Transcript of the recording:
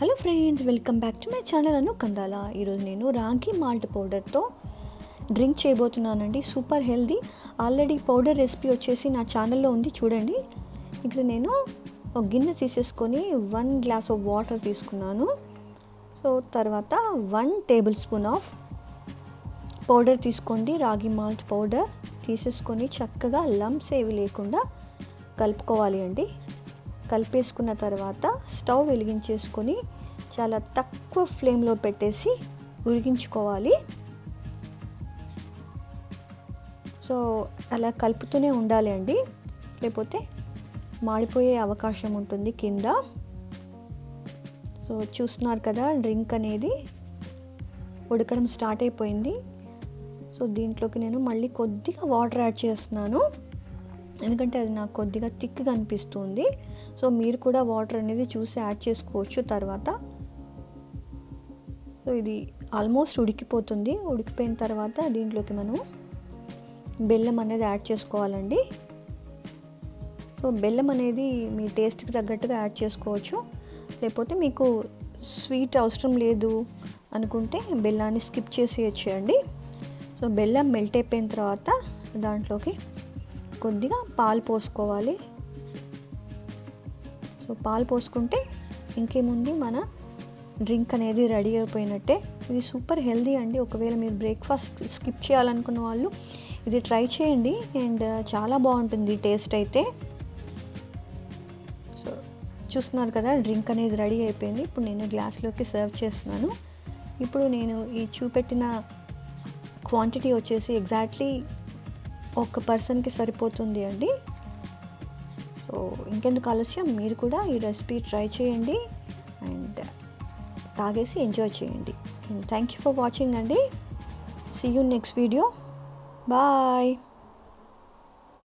Hello friends, welcome back to my channel Anu Kandala. ఈరోజు నేను ragi malt పౌడర్తో డ్రింక్ చేయబోతున్నానండి. Super healthy. Already powder recipe వచ్చేసి నా ఛానల్లో ఉంది, చూడండి. ఇక్కడ నేను ఒక గిన్నె తీసేసుకొని 1 గ్లాస్ ఆఫ్ వాటర్ తీసుకున్నాను. సో తర్వాత 1 టేబుల్ స్పూన్ ఆఫ్ పౌడర్ తీసుకోండి. రాగి మాల్ట్ పౌడర్ తీసేసుకొని చక్కగా లంప్స్ ఏవి లేకుండా కలుపుకోవాలి అండి. కలిపేసుకున్న తర్వాత స్టవ్ వెలిగించేసుకొని చాలా తక్కువ ఫ్లేమ్లో పెట్టేసి ఉడికించుకోవాలి. సో అలా కలుపుతూనే ఉండాలి అండి, లేకపోతే మాడిపోయే అవకాశం ఉంటుంది కింద. సో చూస్తున్నారు కదా, డ్రింక్ అనేది ఉడకడం స్టార్ట్ అయిపోయింది. సో దీంట్లోకి నేను మళ్ళీ కొద్దిగా వాటర్ యాడ్ చేస్తున్నాను, ఎందుకంటే అది నాకు కొద్దిగా థిక్గా అనిపిస్తుంది. సో మీరు కూడా వాటర్ అనేది చూసి యాడ్ చేసుకోవచ్చు తర్వాత. సో ఇది ఆల్మోస్ట్ ఉడికిపోతుంది. ఉడికిపోయిన తర్వాత దీంట్లోకి మనం బెల్లం అనేది యాడ్ చేసుకోవాలండి. సో బెల్లం అనేది మీ టేస్ట్కి తగ్గట్టుగా యాడ్ చేసుకోవచ్చు, లేకపోతే మీకు స్వీట్ అవసరం లేదు అనుకుంటే బెల్లాన్ని స్కిప్ చేసేయచ్చండి. సో బెల్లం మెల్ట్ అయిపోయిన తర్వాత దాంట్లోకి కొద్దిగా పాలు పోసుకోవాలి. సో పాలు పోసుకుంటే ఇంకేముంది, మన డ్రింక్ అనేది రెడీ అయిపోయినట్టే. ఇది సూపర్ హెల్దీ అండి. ఒకవేళ మీరు బ్రేక్ఫాస్ట్ స్కిప్ చేయాలనుకున్న వాళ్ళు ఇది ట్రై చేయండి, అండ్ చాలా బాగుంటుంది టేస్ట్ అయితే. సో చూస్తున్నారు కదా, డ్రింక్ అనేది రెడీ అయిపోయింది. ఇప్పుడు నేను గ్లాస్లోకి సర్వ్ చేస్తున్నాను. ఇప్పుడు నేను ఈ చూపెట్టిన క్వాంటిటీ వచ్చేసి ఎగ్జాక్ట్లీ ఒక పర్సన్కి సరిపోతుంది అండి. సో ఇంకెందుకు ఆలస్యం, మీరు కూడా ఈ రెసిపీ ట్రై చేయండి అండ్ తాగేసి ఎంజాయ్ చేయండి. And thank you for watching అండి. See you next video. Bye.